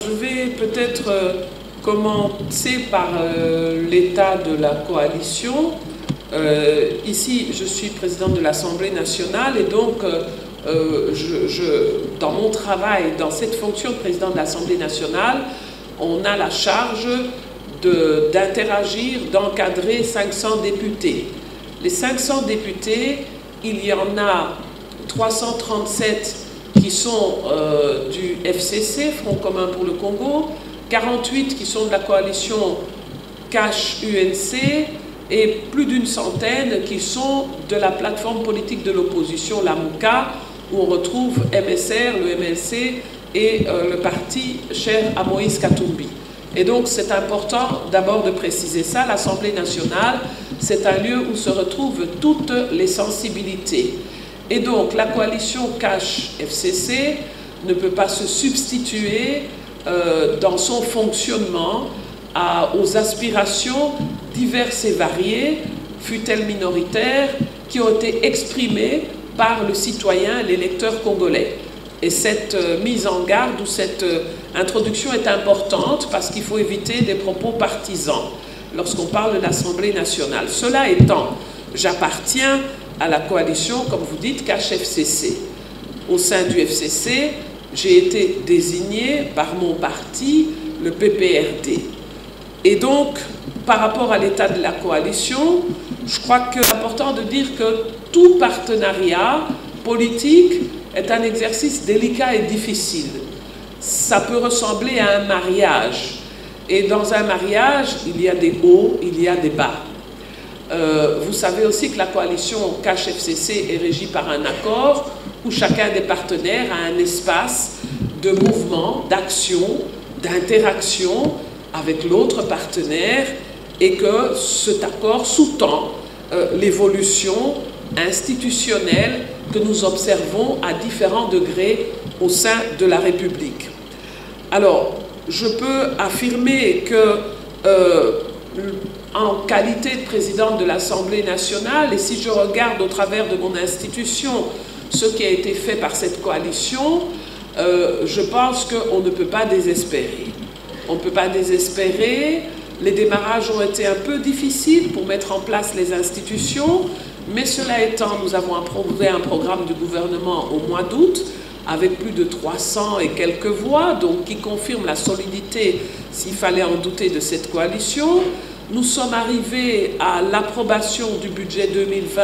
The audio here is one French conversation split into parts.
Je vais peut-être commencer par l'état de la coalition. Ici, je suis présidente de l'Assemblée nationale et donc dans mon travail, dans cette fonction de président de l'Assemblée nationale, on a la charge d'interagir, d'encadrer 500 députés. Les 500 députés, il y en a 337 qui sont du FCC, Front commun pour le Congo, 48 qui sont de la coalition Cash-UNC et plus d'une centaine qui sont de la plateforme politique de l'opposition, la MOUCA, où on retrouve MSR, le MLC et le parti cher à Moïse Katumbi. Et donc c'est important d'abord de préciser ça. L'Assemblée nationale, c'est un lieu où se retrouvent toutes les sensibilités. Et donc la coalition Cash-FCC ne peut pas se substituer dans son fonctionnement aux aspirations diverses et variées, fût-elles minoritaires, qui ont été exprimées par le citoyen, l'électeur congolais. Et cette mise en garde ou cette introduction est importante parce qu'il faut éviter des propos partisans lorsqu'on parle de l'Assemblée nationale. Cela étant, j'appartiens à la coalition, comme vous dites, Cash-FCC. Au sein du FCC, j'ai été désigné par mon parti, le PPRD. Et donc, par rapport à l'état de la coalition, je crois que c'est important de dire que tout partenariat politique est un exercice délicat et difficile. Ça peut ressembler à un mariage. Et dans un mariage, il y a des hauts, il y a des bas. Vous savez aussi que la coalition Cash-FCC est régie par un accord où chacun des partenaires a un espace de mouvement, d'action, d'interaction avec l'autre partenaire et que cet accord sous-tend l'évolution institutionnelle que nous observons à différents degrés au sein de la République. Alors, je peux affirmer que en qualité de présidente de l'Assemblée nationale, et si je regarde au travers de mon institution ce qui a été fait par cette coalition, je pense qu'on ne peut pas désespérer. On ne peut pas désespérer. Les démarrages ont été un peu difficiles pour mettre en place les institutions, mais cela étant, nous avons approuvé un programme du gouvernement au mois d'août avec plus de 300 et quelques voix, donc qui confirme la solidité, s'il fallait en douter, de cette coalition. Nous sommes arrivés à l'approbation du budget 2020.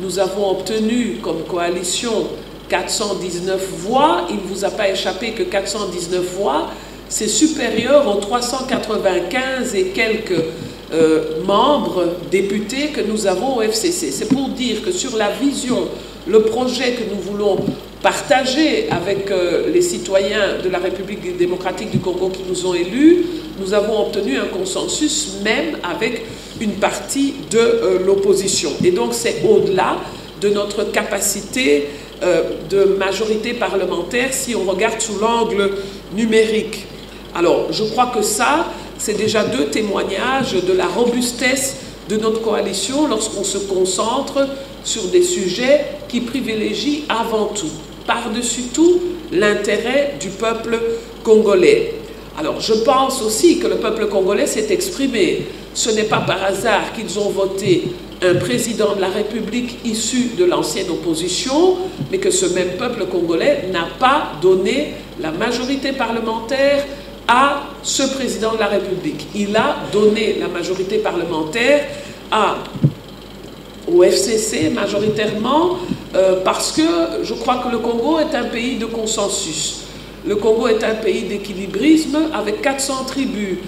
Nous avons obtenu comme coalition 419 voix. Il ne vous a pas échappé que 419 voix, c'est supérieur aux 395 et quelques membres députés que nous avons au FCC. C'est pour dire que sur la vision, le projet que nous voulons partager avec les citoyens de la République démocratique du Congo qui nous ont élus, nous avons obtenu un consensus même avec une partie de l'opposition. Et donc c'est au-delà de notre capacité de majorité parlementaire si on regarde sous l'angle numérique. Alors je crois que ça, c'est déjà deux témoignages de la robustesse de notre coalition lorsqu'on se concentre sur des sujets qui privilégient avant tout, par-dessus tout, l'intérêt du peuple congolais. Alors je pense aussi que le peuple congolais s'est exprimé. Ce n'est pas par hasard qu'ils ont voté un président de la République issu de l'ancienne opposition, mais que ce même peuple congolais n'a pas donné la majorité parlementaire à ce président de la République. Il a donné la majorité parlementaire au FCC majoritairement parce que je crois que le Congo est un pays de consensus. Le Congo est un pays d'équilibrisme avec 400 tribus,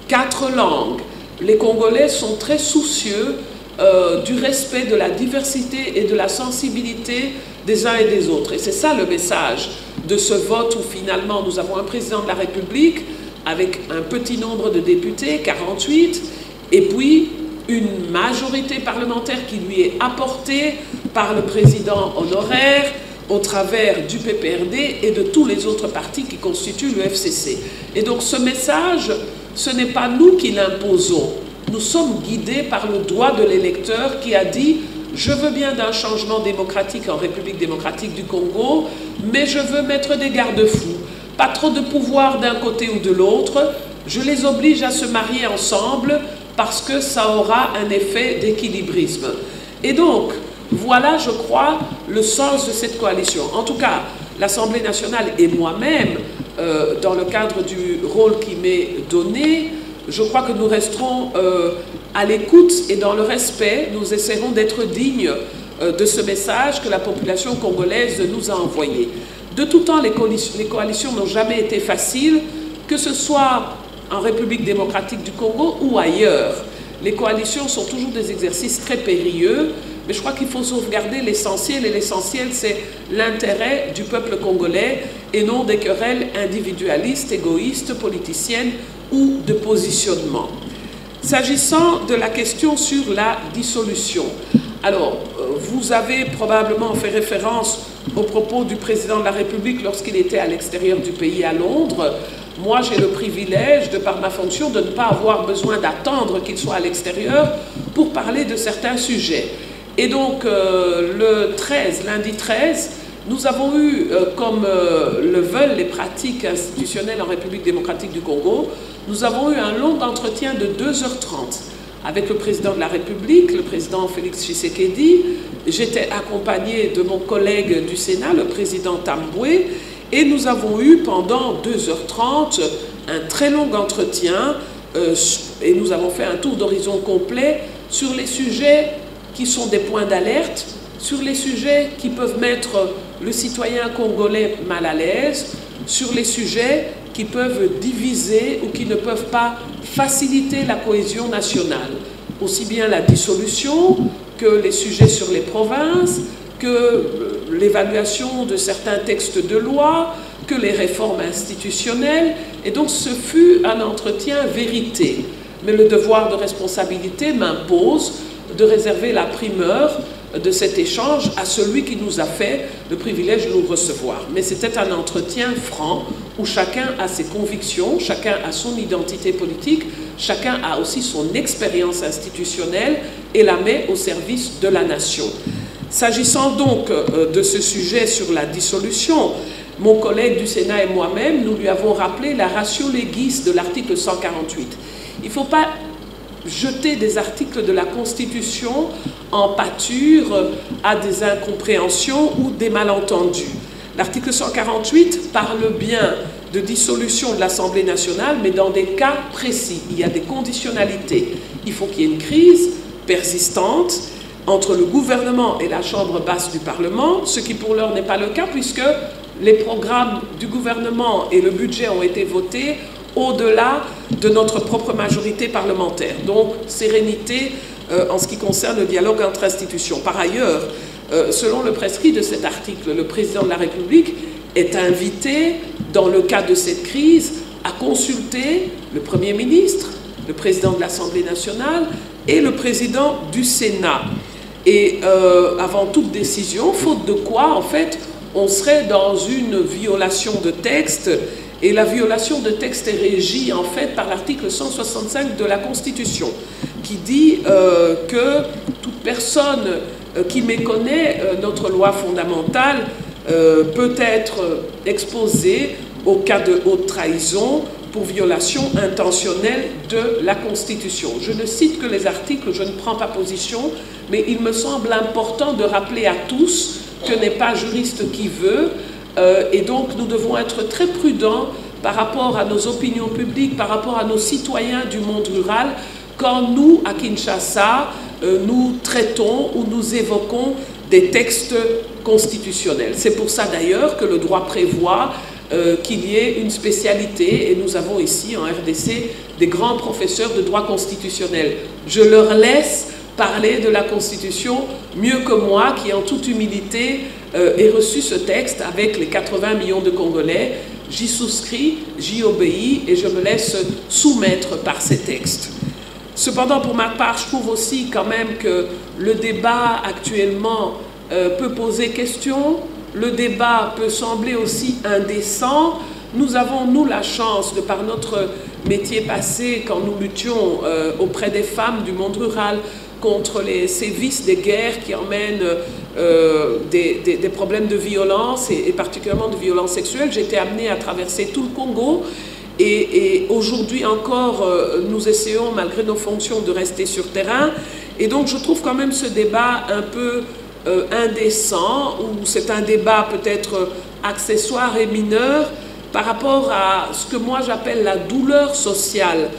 4 langues. Les Congolais sont très soucieux du respect de la diversité et de la sensibilité des uns et des autres. Et c'est ça le message de ce vote où finalement nous avons un président de la République avec un petit nombre de députés, 48, et puis une majorité parlementaire qui lui est apportée par le président honoraire au travers du PPRD et de tous les autres partis qui constituent le FCC. Et donc ce message, ce n'est pas nous qui l'imposons. Nous sommes guidés par le doigt de l'électeur qui a dit « Je veux bien d'un changement démocratique en République démocratique du Congo, mais je veux mettre des garde-fous. pas trop de pouvoir d'un côté ou de l'autre. Je les oblige à se marier ensemble parce que ça aura un effet d'équilibrisme. Et donc, voilà, je crois, le sens de cette coalition. En tout cas, l'Assemblée nationale et moi-même, dans le cadre du rôle qui m'est donné, je crois que nous resterons à l'écoute et dans le respect, nous essaierons d'être dignes de ce message que la population congolaise nous a envoyé. De tout temps, les coalitions n'ont jamais été faciles, que ce soit en République démocratique du Congo ou ailleurs. Les coalitions sont toujours des exercices très périlleux, mais je crois qu'il faut sauvegarder l'essentiel, et l'essentiel, c'est l'intérêt du peuple congolais et non des querelles individualistes, égoïstes, politiciennes ou de positionnement. S'agissant de la question sur la dissolution, alors, vous avez probablement fait référence aux propos du président de la République lorsqu'il était à l'extérieur du pays, à Londres. Moi, j'ai le privilège, de par ma fonction, de ne pas avoir besoin d'attendre qu'il soit à l'extérieur pour parler de certains sujets. Et donc, le 13, lundi 13, nous avons eu, comme le veulent les pratiques institutionnelles en République démocratique du Congo, nous avons eu un long entretien de 2h30 avec le président de la République, le président Félix Tshisekedi. J'étais accompagnée de mon collègue du Sénat, le président Tamboué, et nous avons eu pendant 2h30 un très long entretien et nous avons fait un tour d'horizon complet sur les sujets qui sont des points d'alerte, sur les sujets qui peuvent mettre le citoyen congolais mal à l'aise, sur les sujets qui peuvent diviser ou qui ne peuvent pas faciliter la cohésion nationale. Aussi bien la dissolution que les sujets sur les provinces, que l'évaluation de certains textes de loi, que les réformes institutionnelles. Et donc ce fut un entretien vérité. Mais le devoir de responsabilité m'impose de réserver la primeur de cet échange à celui qui nous a fait le privilège de nous recevoir. Mais c'était un entretien franc où chacun a ses convictions, chacun a son identité politique, chacun a aussi son expérience institutionnelle et la met au service de la nation. S'agissant donc de ce sujet sur la dissolution, mon collègue du Sénat et moi-même, nous lui avons rappelé la ratio legis de l'article 148. Il ne faut pas jeter des articles de la Constitution en pâture à des incompréhensions ou des malentendus. L'article 148 parle bien de dissolution de l'Assemblée nationale, mais dans des cas précis. Il y a des conditionnalités. Il faut qu'il y ait une crise persistante entre le gouvernement et la Chambre basse du Parlement, ce qui pour l'heure n'est pas le cas puisque les programmes du gouvernement et le budget ont été votés au-delà de notre propre majorité parlementaire. Donc, sérénité en ce qui concerne le dialogue entre institutions. Par ailleurs, selon le prescrit de cet article, le président de la République est invité, dans le cadre de cette crise, à consulter le Premier ministre, le président de l'Assemblée nationale et le président du Sénat. Et avant toute décision, faute de quoi, en fait, on serait dans une violation de texte. Et la violation de texte est régie, en fait, par l'article 165 de la Constitution, qui dit que toute personne qui méconnaît notre loi fondamentale peut être exposée au cas de haute trahison pour violation intentionnelle de la Constitution. Je ne cite que les articles, je ne prends pas position, mais il me semble important de rappeler à tous que n'est pas juriste qui veut, et donc nous devons être très prudents par rapport à nos opinions publiques, par rapport à nos citoyens du monde rural, quand nous, à Kinshasa, nous traitons ou nous évoquons des textes constitutionnels. C'est pour ça d'ailleurs que le droit prévoit qu'il y ait une spécialité, et nous avons ici en RDC des grands professeurs de droit constitutionnel. Je leur laisse parler de la Constitution mieux que moi, qui en toute humilité ai reçu ce texte avec les 80 millions de Congolais. J'y souscris, j'y obéis et je me laisse soumettre par ces textes. Cependant, pour ma part, je trouve aussi quand même que le débat actuellement peut poser question. Le débat peut sembler aussi indécent. Nous avons, nous, la chance, de par notre métier passé, quand nous luttions auprès des femmes du monde rural, contre les sévices des guerres qui emmènent des problèmes de violence et particulièrement de violence sexuelle. J'ai été amenée à traverser tout le Congo et aujourd'hui encore, nous essayons, malgré nos fonctions, de rester sur terrain. Et donc, je trouve quand même ce débat un peu indécent, ou c'est un débat peut-être accessoire et mineur par rapport à ce que moi j'appelle la douleur sociale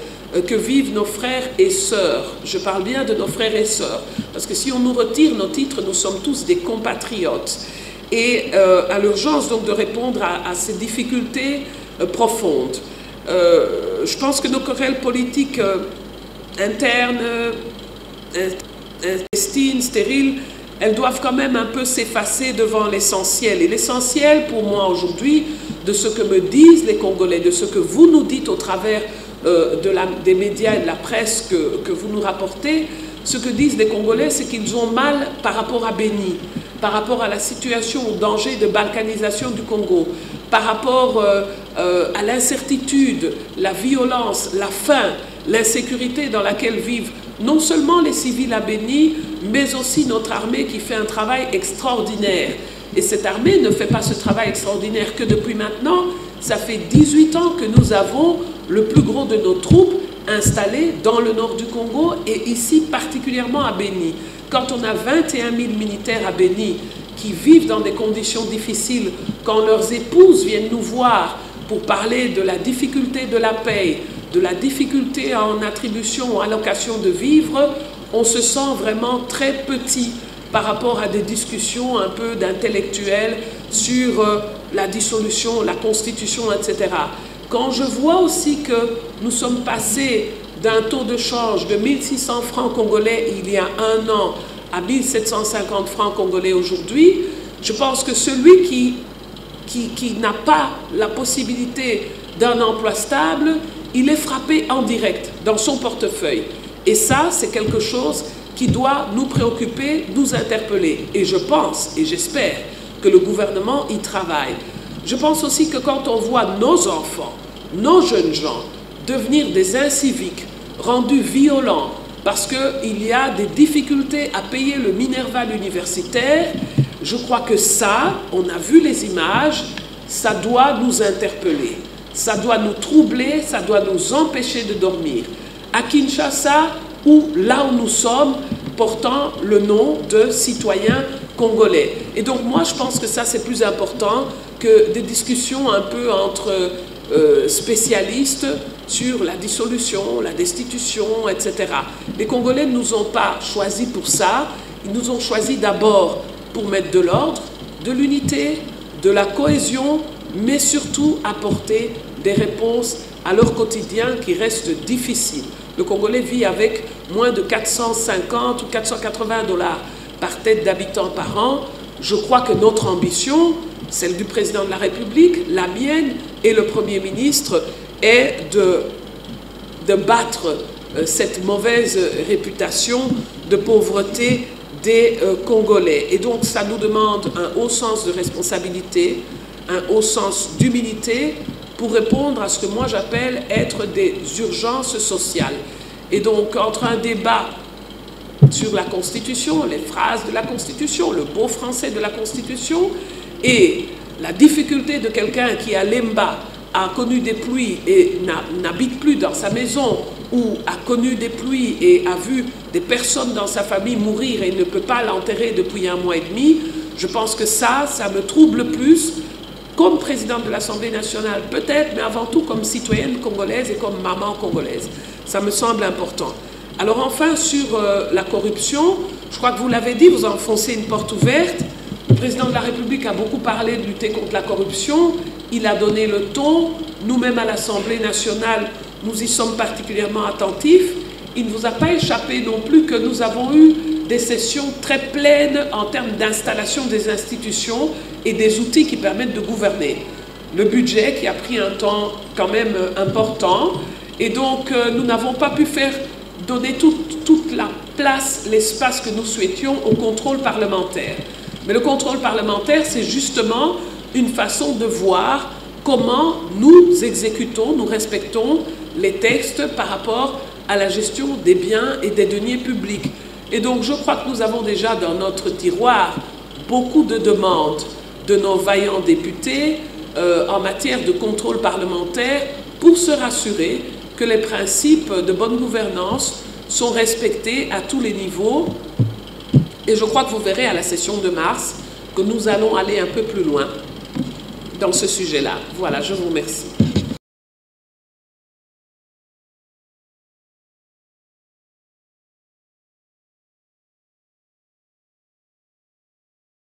que vivent nos frères et sœurs. Je parle bien de nos frères et sœurs, parce que si on nous retire nos titres, nous sommes tous des compatriotes. Et à l'urgence donc de répondre à ces difficultés profondes. Je pense que nos querelles politiques internes, intestines, stériles, elles doivent quand même un peu s'effacer devant l'essentiel. Et l'essentiel pour moi aujourd'hui, de ce que me disent les Congolais, de ce que vous nous dites au travers des médias et de la presse que vous nous rapportez, ce que disent les Congolais, c'est qu'ils ont mal par rapport à Béni, par rapport à la situation, au danger de balkanisation du Congo, par rapport à l'incertitude, la violence, la faim, l'insécurité dans laquelle vivent non seulement les civils à Béni, mais aussi notre armée qui fait un travail extraordinaire. Et cette armée ne fait pas ce travail extraordinaire que depuis maintenant. Ça fait 18 ans que nous avons le plus gros de nos troupes installées dans le nord du Congo et ici particulièrement à Béni. Quand on a 21 000 militaires à Béni qui vivent dans des conditions difficiles, quand leurs épouses viennent nous voir pour parler de la difficulté de la paye, de la difficulté en attribution ou allocation de vivres, on se sent vraiment très petit par rapport à des discussions un peu d'intellectuels sur la dissolution, la constitution, etc. Quand je vois aussi que nous sommes passés d'un taux de change de 1600 francs congolais il y a un an à 1750 francs congolais aujourd'hui, je pense que celui qui n'a pas la possibilité d'un emploi stable, il est frappé en direct dans son portefeuille. Et ça, c'est quelque chose qui doit nous préoccuper, nous interpeller. Et je pense, et j'espère, que le gouvernement y travaille. Je pense aussi que quand on voit nos enfants, nos jeunes gens, devenir des inciviques, rendus violents, parce qu'il y a des difficultés à payer le minerval universitaire, je crois que ça, on a vu les images, ça doit nous interpeller. Ça doit nous troubler, ça doit nous empêcher de dormir. À Kinshasa, ou là où nous sommes, portant le nom de citoyens congolais. Et donc moi, je pense que ça, c'est plus important que des discussions un peu entre spécialistes sur la dissolution, la destitution, etc. Les Congolais ne nous ont pas choisis pour ça. Ils nous ont choisis d'abord pour mettre de l'ordre, de l'unité, de la cohésion, mais surtout apporter des réponses à leur quotidien qui reste difficile. Le Congolais vit avec moins de 450 ou 480 $ par tête d'habitant par an. Je crois que notre ambition, celle du président de la République, la mienne et le Premier ministre, est de battre cette mauvaise réputation de pauvreté des Congolais. Et donc ça nous demande un haut sens de responsabilité, un haut sens d'humilité pour répondre à ce que moi j'appelle être des urgences sociales. Et donc entre un débat sur la Constitution, les phrases de la Constitution, le beau français de la Constitution, et la difficulté de quelqu'un qui à Lemba a connu des pluies et n'habite plus dans sa maison, ou a connu des pluies et a vu des personnes dans sa famille mourir et ne peut pas l'enterrer depuis 1 mois et demi, je pense que ça me trouble plus, comme présidente de l'Assemblée nationale peut-être, mais avant tout comme citoyenne congolaise et comme maman congolaise. Ça me semble important. Alors enfin, sur la corruption, je crois que vous l'avez dit, vous enfoncez une porte ouverte. Le président de la République a beaucoup parlé de lutter contre la corruption. Il a donné le ton. Nous-mêmes à l'Assemblée nationale, nous y sommes particulièrement attentifs. Il ne vous a pas échappé non plus que nous avons eu des sessions très pleines en termes d'installation des institutions et des outils qui permettent de gouverner. Le budget qui a pris un temps quand même important. Et donc, nous n'avons pas pu donner toute la place, l'espace que nous souhaitions au contrôle parlementaire. Mais le contrôle parlementaire, c'est justement une façon de voir comment nous exécutons, nous respectons les textes par rapport à la gestion des biens et des deniers publics. Et donc je crois que nous avons déjà dans notre tiroir beaucoup de demandes de nos vaillants députés en matière de contrôle parlementaire pour se rassurer que les principes de bonne gouvernance sont respectés à tous les niveaux. Et je crois que vous verrez à la session de mars que nous allons aller un peu plus loin dans ce sujet-là. Voilà, je vous remercie.